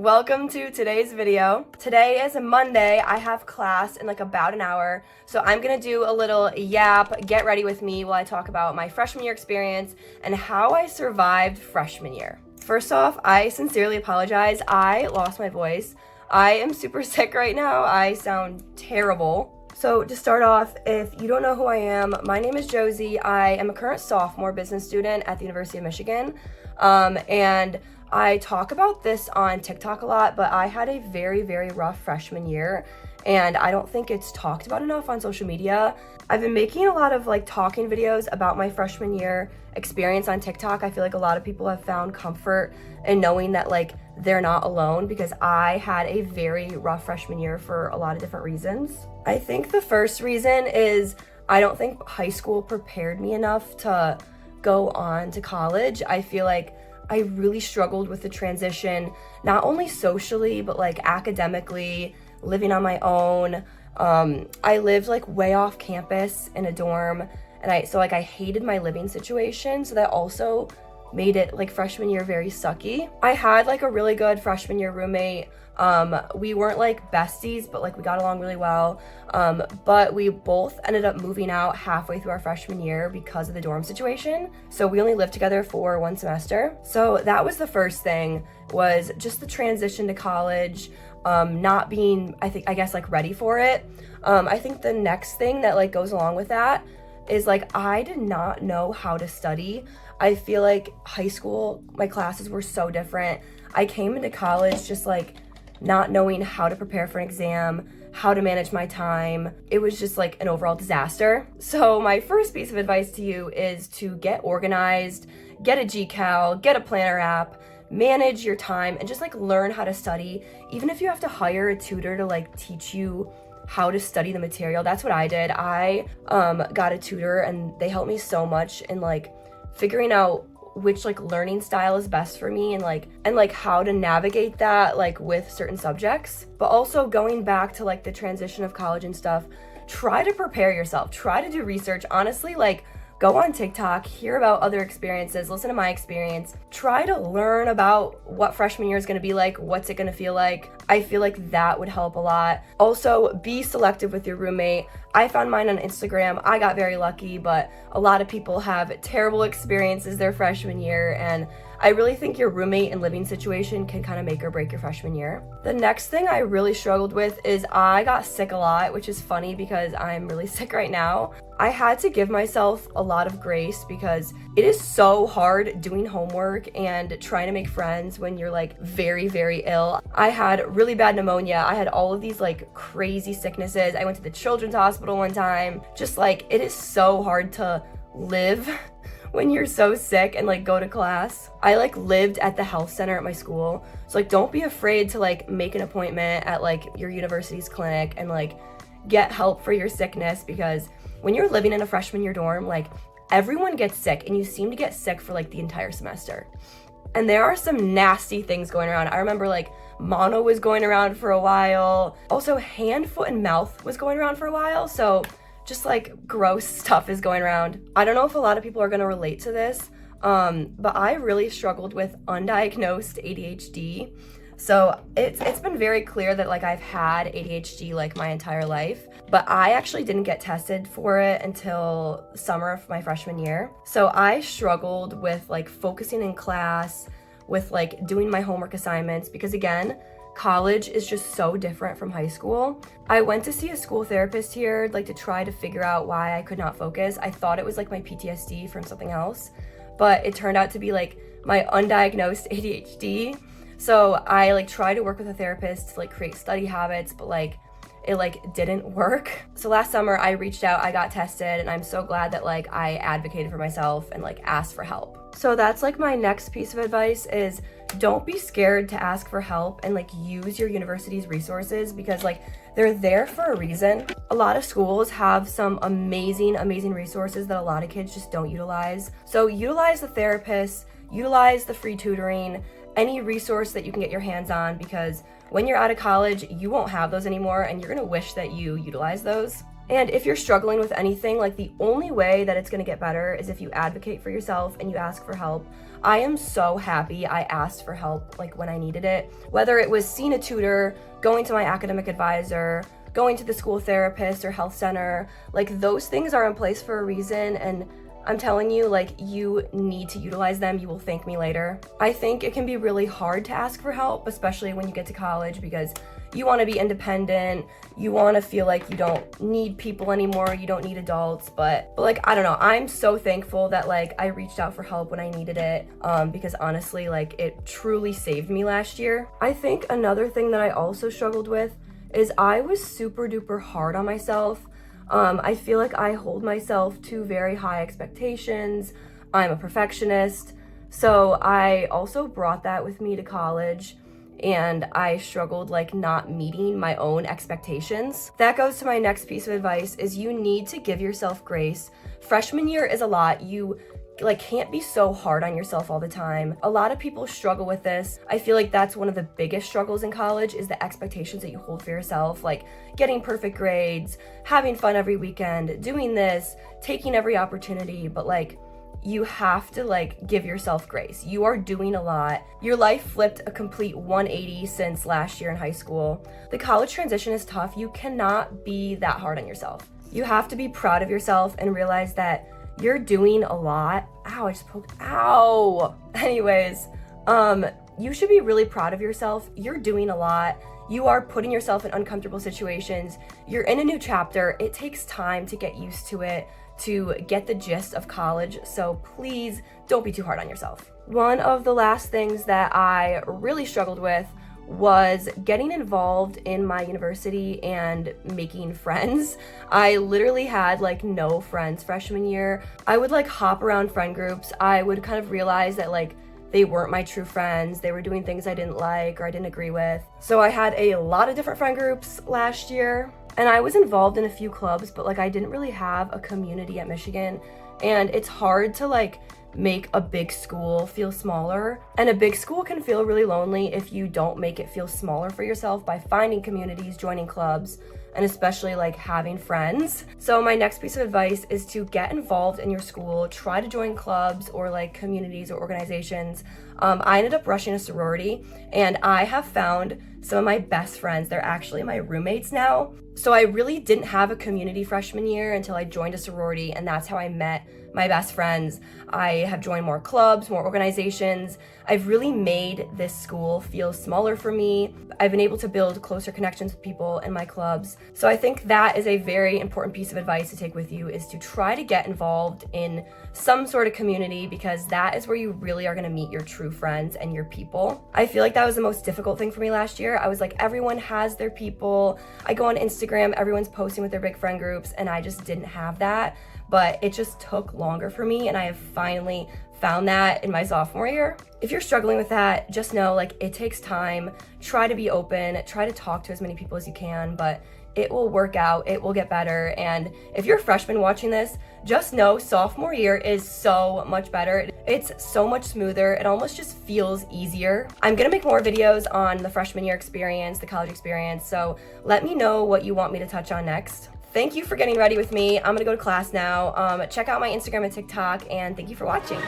welcome to today's video. Today is a Monday. I have class in like about an hour, so I'm gonna do a little yap, get ready with me while I talk about my freshman year experience and how I survived freshman year. First off, I sincerely apologize. I lost my voice. I am super sick right now. I sound terrible. So to start off, if you don't know who I am, my name is Josie. I am a current sophomore business student at the University of Michigan. And I talk about this on TikTok a lot, but I had a very, very rough freshman year, and I don't think it's talked about enough on social media. I've been making a lot of like talking videos about my freshman year experience on TikTok. I feel like a lot of people have found comfort in knowing that like they're not alone, because I had a very rough freshman year for a lot of different reasons. I think the first reason is I don't think high school prepared me enough to go on to college. I feel like I really struggled with the transition, not only socially, but like academically, living on my own. I lived like way off campus in a dorm, and I hated my living situation. So that also made it like freshman year very sucky. I had like a really good freshman year roommate. We weren't like besties, but like we got along really well. But we both ended up moving out halfway through our freshman year because of the dorm situation. So we only lived together for one semester. So that was the first thing, was just the transition to college, not being, I guess like ready for it. I think the next thing that like goes along with that is like I did not know how to study. I feel like high school, my classes were so different. I came into college just like not knowing how to prepare for an exam, how to manage my time. It was just like an overall disaster. So my first piece of advice to you is to get organized, get a GCal, get a planner app, manage your time, and just like learn how to study. Even if you have to hire a tutor to like teach you how to study the material, that's what I did. I got a tutor, and they helped me so much in like figuring out which like learning style is best for me, and like how to navigate that like with certain subjects. But also going back to like the transition of college and stuff, try to prepare yourself, try to do research. Honestly, like go on TikTok, hear about other experiences, listen to my experience, try to learn about what freshman year is going to be like, what's it going to feel like. I feel like that would help a lot. Also, be selective with your roommate. I found mine on Instagram. I got very lucky, but a lot of people have terrible experiences their freshman year, and I really think your roommate and living situation can kind of make or break your freshman year. The next thing I really struggled with is I got sick a lot, which is funny because I'm really sick right now. I had to give myself a lot of grace because it is so hard doing homework and trying to make friends when you're like very, very ill. I had really bad pneumonia. I had all of these like crazy sicknesses. I went to the children's hospital one time. Just like, it is so hard to live when you're so sick and like go to class. I like lived at the health center at my school. So like don't be afraid to like make an appointment at like your university's clinic and like get help for your sickness, because when you're living in a freshman year dorm, like everyone gets sick, and you seem to get sick for like the entire semester. And there are some nasty things going around. I remember like mono was going around for a while. Also hand, foot, and mouth was going around for a while. So just like gross stuff is going around. I don't know if a lot of people are going to relate to this, but I really struggled with undiagnosed ADHD. So it's been very clear that like I've had ADHD like my entire life, but I actually didn't get tested for it until summer of my freshman year. So I struggled with like focusing in class, with like doing my homework assignments, because again, college is just so different from high school. I went to see a school therapist here, like to try to figure out why I could not focus. I thought it was like my PTSD from something else, but it turned out to be like my undiagnosed ADHD. So I like tried to work with a therapist to like create study habits, but like it like didn't work. So last summer I reached out, I got tested, and I'm so glad that like I advocated for myself and like asked for help. So that's like my next piece of advice is don't be scared to ask for help and like use your university's resources, because like they're there for a reason. A lot of schools have some amazing resources that a lot of kids just don't utilize. So utilize the therapists, utilize the free tutoring, any resource that you can get your hands on, because when you're out of college, you won't have those anymore, and you're gonna wish that you utilize those. And if you're struggling with anything, like the only way that it's gonna get better is if you advocate for yourself and you ask for help. I am so happy I asked for help like when I needed it. Whether it was seeing a tutor, going to my academic advisor, going to the school therapist or health center, like those things are in place for a reason, and I'm telling you, like, you need to utilize them. You will thank me later. I think it can be really hard to ask for help, especially when you get to college, because you want to be independent. You want to feel like you don't need people anymore. You don't need adults. But like, I don't know. I'm so thankful that like I reached out for help when I needed it, because honestly, like it truly saved me last year. I think another thing that I also struggled with is I was super duper hard on myself. I feel like I hold myself to very high expectations. I'm a perfectionist. So I also brought that with me to college, and I struggled like not meeting my own expectations. That goes to my next piece of advice is you need to give yourself grace. Freshman year is a lot. You like can't be so hard on yourself all the time. A lot of people struggle with this. I feel like that's one of the biggest struggles in college is the expectations that you hold for yourself, like getting perfect grades, having fun every weekend, doing this, taking every opportunity, but like you have to like give yourself grace. You are doing a lot. Your life flipped a complete 180 since last year in high school. The college transition is tough. You cannot be that hard on yourself. You have to be proud of yourself and realize that you're doing a lot. Ow, I just poked. Ow. Anyways, you should be really proud of yourself. You're doing a lot. You are putting yourself in uncomfortable situations. You're in a new chapter. It takes time to get used to it, to get the gist of college. So please don't be too hard on yourself. One of the last things that I really struggled with was getting involved in my university and making friends. I literally had like no friends freshman year. I would like hop around friend groups. I would kind of realize that like they weren't my true friends. They were doing things I didn't like or I didn't agree with. So I had a lot of different friend groups last year, and I was involved in a few clubs, but like I didn't really have a community at Michigan. And it's hard to like make a big school feel smaller, and a big school can feel really lonely if you don't make it feel smaller for yourself by finding communities, joining clubs, and especially like having friends. So my next piece of advice is to get involved in your school. Try to join clubs or like communities or organizations. I ended up rushing a sorority, and I have found some of my best friends. They're actually my roommates now. So I really didn't have a community freshman year until I joined a sorority, and that's how I met my best friends. I have joined more clubs, more organizations. I've really made this school feel smaller for me. I've been able to build closer connections with people in my clubs. So I think that is a very important piece of advice to take with you, is to try to get involved in some sort of community, because that is where you really are gonna meet your true friends and your people. I feel like that was the most difficult thing for me last year. I was like, everyone has their people. I go on Instagram, everyone's posting with their big friend groups, and I just didn't have that. But it just took longer for me, and I have finally found that in my sophomore year. If you're struggling with that, just know like it takes time. Try to be open, try to talk to as many people as you can, but it will work out, it will get better. And if you're a freshman watching this, just know sophomore year is so much better. It's so much smoother. It almost just feels easier. I'm gonna make more videos on the freshman year experience, the college experience, so let me know what you want me to touch on next. Thank you for getting ready with me. I'm gonna go to class now. Check out my Instagram and TikTok, and thank you for watching.